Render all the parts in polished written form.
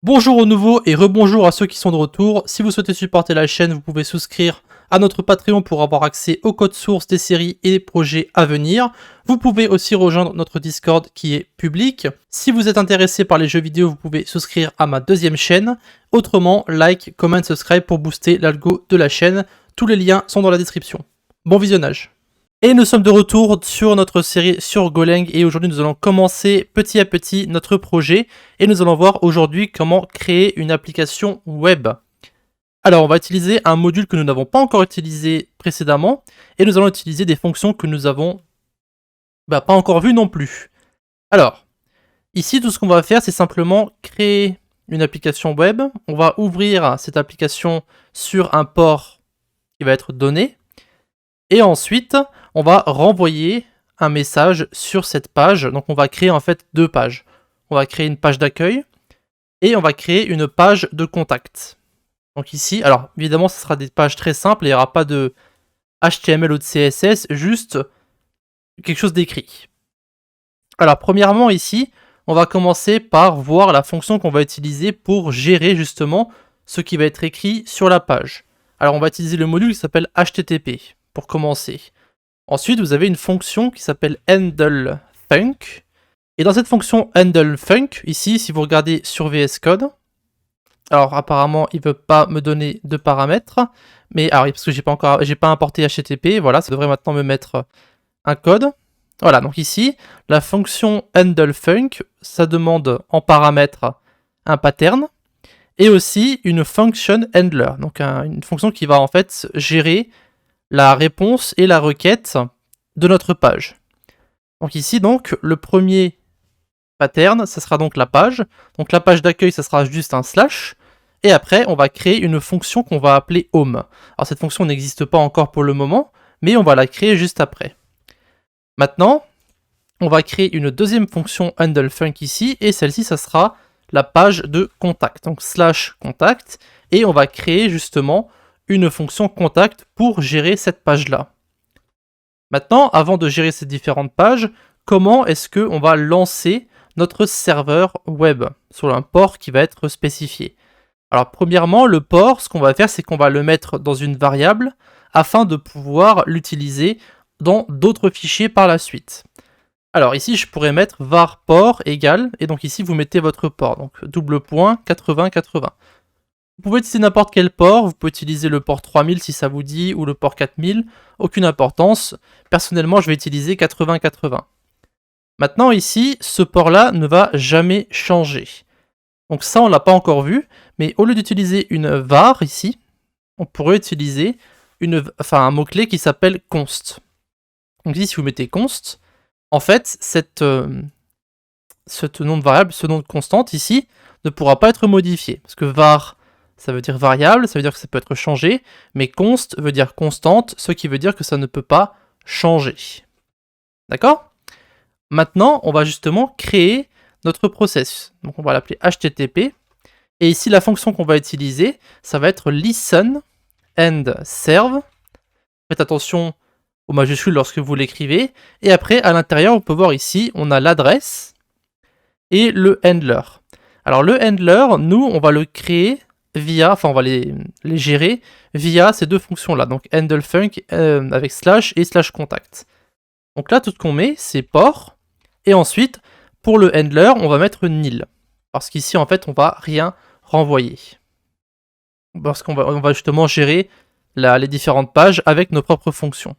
Bonjour aux nouveaux et rebonjour à ceux qui sont de retour. Si vous souhaitez supporter la chaîne, vous pouvez souscrire à notre Patreon pour avoir accès au code source des séries et des projets à venir. Vous pouvez aussi rejoindre notre Discord qui est public. Si vous êtes intéressé par les jeux vidéo, vous pouvez souscrire à ma deuxième chaîne. Autrement, like, comment, subscribe pour booster l'algo de la chaîne. Tous les liens sont dans la description. Bon visionnage. Et nous sommes de retour sur notre série sur Golang et aujourd'hui nous allons commencer petit à petit notre projet et nous allons voir aujourd'hui comment créer une application web. Alors on va utiliser un module que nous n'avons pas encore utilisé précédemment et nous allons utiliser des fonctions que nous avons pas encore vues non plus. Alors, ici tout ce qu'on va faire c'est simplement créer une application web. On va ouvrir cette application sur un port qui va être donné. Et ensuite, on va renvoyer un message sur cette page. Donc on va créer en fait deux pages. On va créer une page d'accueil et on va créer une page de contact. Donc ici, alors évidemment ce sera des pages très simples, il n'y aura pas de HTML ou de CSS, juste quelque chose d'écrit. Alors premièrement ici, on va commencer par voir la fonction qu'on va utiliser pour gérer justement ce qui va être écrit sur la page. Alors on va utiliser le module qui s'appelle HTTP pour commencer. Ensuite, vous avez une fonction qui s'appelle handleFunc. Et dans cette fonction handleFunc, ici, si vous regardez sur VS Code, alors apparemment, il ne veut pas me donner de paramètres, mais alors, parce que j'ai pas importé HTTP, voilà, ça devrait maintenant me mettre un code. Voilà, donc ici, la fonction handleFunc, ça demande en paramètre un pattern, et aussi une function handler, donc une fonction qui va en fait gérer la réponse et la requête de notre page. Donc ici, donc, le premier pattern, ça sera donc la page. Donc la page d'accueil, ça sera juste un slash. Et après, on va créer une fonction qu'on va appeler home. Alors cette fonction n'existe pas encore pour le moment, mais on va la créer juste après. Maintenant, on va créer une deuxième fonction handleFunc ici, et celle-ci, ça sera la page de contact. Donc slash contact, et on va créer justement une fonction contact pour gérer cette page-là. Maintenant, avant de gérer ces différentes pages, comment est-ce qu'on va lancer notre serveur web sur un port qui va être spécifié? Alors premièrement, le port, ce qu'on va faire, c'est qu'on va le mettre dans une variable afin de pouvoir l'utiliser dans d'autres fichiers par la suite. Alors ici, je pourrais mettre var port égale, et donc ici, vous mettez votre port, donc double point 8080. Vous pouvez utiliser n'importe quel port, vous pouvez utiliser le port 3000 si ça vous dit, ou le port 4000, aucune importance. Personnellement, je vais utiliser 8080. Maintenant ici, ce port-là ne va jamais changer. Donc ça, on ne l'a pas encore vu, mais au lieu d'utiliser une var ici, on pourrait utiliser un mot-clé qui s'appelle const. Donc ici, si vous mettez const, en fait, ce nom de variable, ce nom de constante ici, ne pourra pas être modifié, parce que var, ça veut dire variable, ça veut dire que ça peut être changé, mais const veut dire constante, ce qui veut dire que ça ne peut pas changer. D'accord? Maintenant, on va justement créer notre process. Donc on va l'appeler HTTP, et ici la fonction qu'on va utiliser, ça va être listen and serve. Faites attention aux majuscules lorsque vous l'écrivez, et après à l'intérieur, on peut voir ici, on a l'adresse et le handler. Alors le handler, nous, on va le créer via, on va les gérer via ces deux fonctions-là, donc handleFunc avec slash et slash contact. Donc là, tout ce qu'on met, c'est port, et ensuite, pour le handler, on va mettre nil, parce qu'ici, en fait, on va rien renvoyer. Parce qu'on va justement gérer les différentes pages avec nos propres fonctions.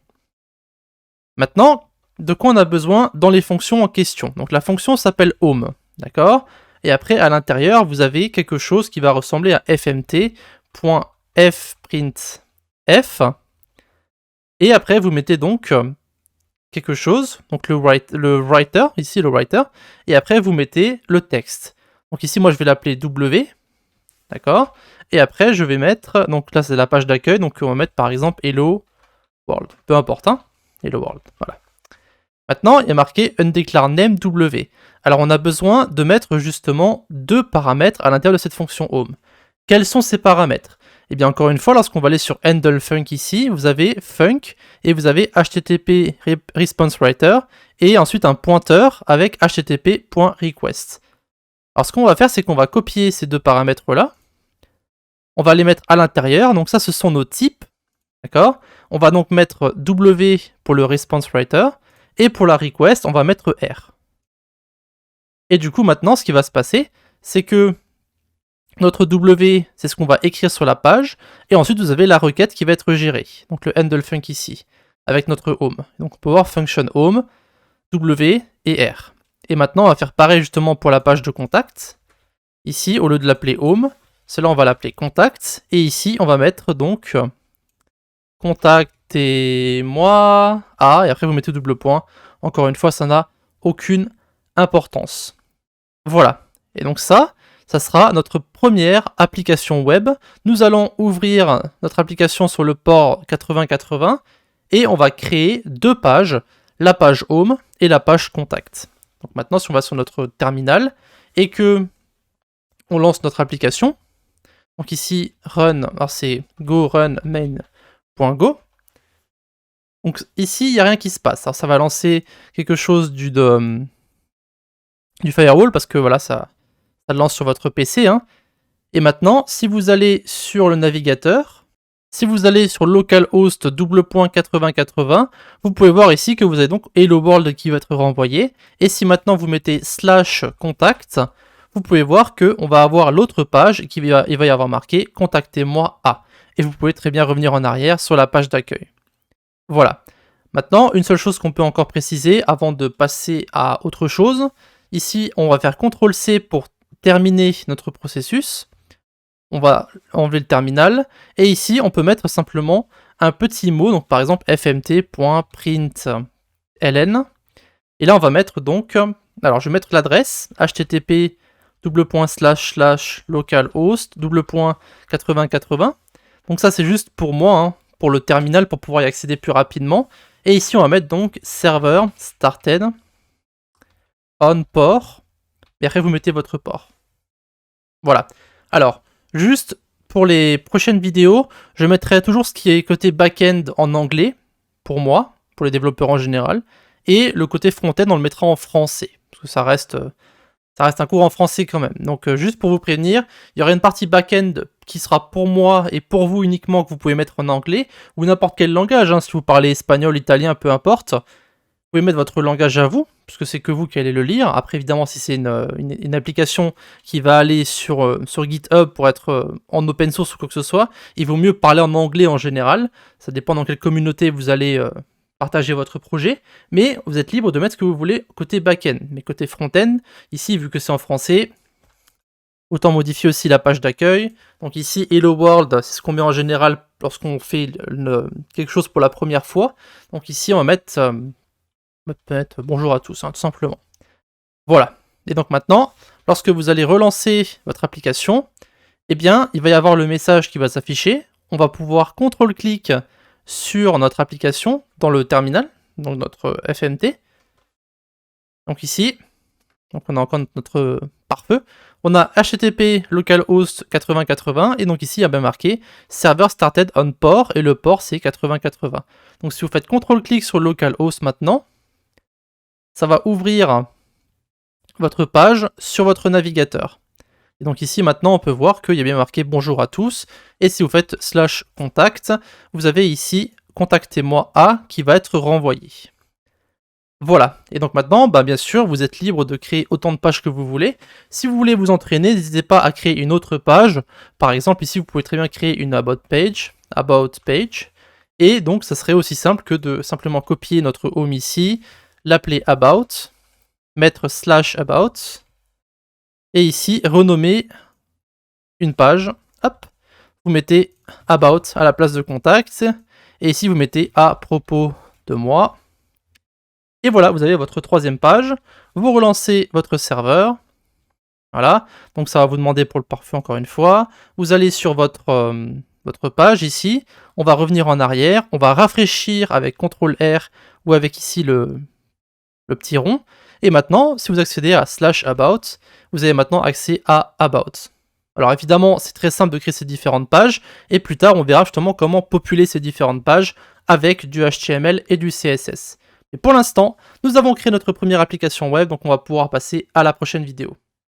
Maintenant, de quoi on a besoin dans les fonctions en question? Donc la fonction s'appelle home, d'accord? Et après, à l'intérieur, vous avez quelque chose qui va ressembler à fmt.fprintf. Et après, vous mettez donc quelque chose, donc le writer, ici le writer, et après, vous mettez le texte. Donc ici, moi, je vais l'appeler W, d'accord? Et après, je vais mettre, donc là, c'est la page d'accueil, donc on va mettre par exemple Hello World, peu importe, hein? Hello World, voilà. Maintenant, il y a marqué undeclared_name W. Alors, on a besoin de mettre justement deux paramètres à l'intérieur de cette fonction home. Quels sont ces paramètres? Et bien, encore une fois, lorsqu'on va aller sur handleFunc ici, vous avez func et vous avez http response writer et ensuite un pointeur avec http.request. Alors ce qu'on va faire, c'est qu'on va copier ces deux paramètres-là. On va les mettre à l'intérieur. Donc ça, ce sont nos types. D'accord? On va donc mettre W pour le response writer. Et pour la request, on va mettre R. Et du coup, maintenant, ce qui va se passer, c'est que notre W, c'est ce qu'on va écrire sur la page. Et ensuite, vous avez la requête qui va être gérée. Donc le handle func ici, avec notre home. Donc on peut voir function home, W et R. Et maintenant, on va faire pareil justement pour la page de contact. Ici, au lieu de l'appeler home, celle-là, on va l'appeler contact. Et ici, on va mettre donc contactez-moi. Ah, et après, vous mettez double point. Encore une fois, ça n'a aucune importance. Voilà. Et donc ça sera notre première application web. Nous allons ouvrir notre application sur le port 8080 et on va créer deux pages, la page home et la page contact. Donc maintenant, si on va sur notre terminal et que on lance notre application, donc ici run, alors c'est go run main.go. Donc ici, il n'y a rien qui se passe. Alors ça va lancer quelque chose du firewall parce que voilà, ça le lance sur votre PC. Hein. Et maintenant, si vous allez sur le navigateur, si vous allez sur localhost 8080, vous pouvez voir ici que vous avez donc hello world qui va être renvoyé. Et si maintenant vous mettez /contact, vous pouvez voir qu'on va avoir l'autre page et il va y avoir marqué contactez-moi à. Et vous pouvez très bien revenir en arrière sur la page d'accueil. Voilà. Maintenant, une seule chose qu'on peut encore préciser avant de passer à autre chose. Ici, on va faire CTRL-C pour terminer notre processus. On va enlever le terminal. Et ici, on peut mettre simplement un petit mot, donc par exemple fmt.println. Et là, on va mettre donc, alors je vais mettre l'adresse http localhost 8080. Donc ça, c'est juste pour moi, hein, pour le terminal, pour pouvoir y accéder plus rapidement. Et ici, on va mettre donc server started on port. Et après, vous mettez votre port. Voilà. Alors, juste pour les prochaines vidéos, je mettrai toujours ce qui est côté back-end en anglais, pour moi, pour les développeurs en général, et le côté front-end, on le mettra en français, parce que ça reste un cours en français quand même. Donc, juste pour vous prévenir, il y aura une partie back-end qui sera pour moi et pour vous uniquement, que vous pouvez mettre en anglais, ou n'importe quel langage, hein, si vous parlez espagnol, italien, peu importe. Vous pouvez mettre votre langage à vous, puisque c'est que vous qui allez le lire. Après, évidemment, si c'est une application qui va aller sur GitHub pour être en open source ou quoi que ce soit, il vaut mieux parler en anglais en général. Ça dépend dans quelle communauté vous allez partager votre projet. Mais vous êtes libre de mettre ce que vous voulez côté back-end. Mais côté front-end, ici, vu que c'est en français, autant modifier aussi la page d'accueil. Donc ici, Hello World, c'est ce qu'on met en général lorsqu'on fait quelque chose pour la première fois. Donc ici, on va mettre... peut-être bonjour à tous, hein, tout simplement. Voilà. Et donc maintenant, lorsque vous allez relancer votre application, eh bien, il va y avoir le message qui va s'afficher. On va pouvoir CTRL-clic sur notre application dans le terminal, donc notre FMT. Donc ici, donc on a encore notre pare-feu. On a HTTP localhost 8080 et donc ici il y a bien marqué server started on port et le port c'est 8080. Donc si vous faites CTRL-clic sur localhost maintenant, ça va ouvrir votre page sur votre navigateur. Et donc ici, maintenant, on peut voir qu'il y a bien marqué « Bonjour à tous ». Et si vous faites /contact, vous avez ici « Contactez-moi à » qui va être renvoyé. Voilà. Et donc maintenant, bien sûr, vous êtes libre de créer autant de pages que vous voulez. Si vous voulez vous entraîner, n'hésitez pas à créer une autre page. Par exemple, ici, vous pouvez très bien créer une About page. Et donc, ça serait aussi simple que de simplement copier notre home ici, l'appeler about, mettre /about, et ici, renommer une page, hop, vous mettez about à la place de contact, et ici vous mettez à propos de moi, et voilà, vous avez votre troisième page, vous relancez votre serveur, voilà, donc ça va vous demander pour le pare-feu encore une fois, vous allez sur votre page ici, on va revenir en arrière, on va rafraîchir avec CTRL-R, ou avec ici le petit rond. Et maintenant, si vous accédez à /about, vous avez maintenant accès à about. Alors évidemment, c'est très simple de créer ces différentes pages, et plus tard, on verra justement comment populer ces différentes pages avec du HTML et du CSS. Mais pour l'instant, nous avons créé notre première application web, donc on va pouvoir passer à la prochaine vidéo.